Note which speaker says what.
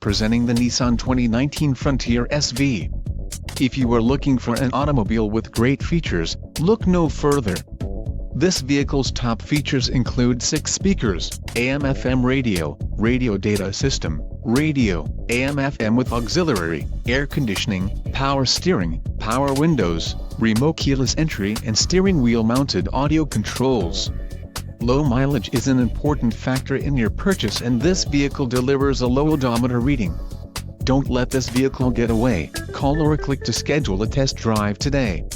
Speaker 1: Presenting the Nissan 2019 Frontier SV. If you are looking for an automobile with great features, look no further. This vehicle's top features include 6 speakers, AM/FM radio, radio data system, radio, AM/FM with auxiliary, air conditioning, power steering, power windows, remote keyless entry and steering wheel mounted audio controls. Low mileage is an important factor in your purchase, and this vehicle delivers a low odometer reading. Don't let this vehicle get away. Call or click to schedule a test drive today.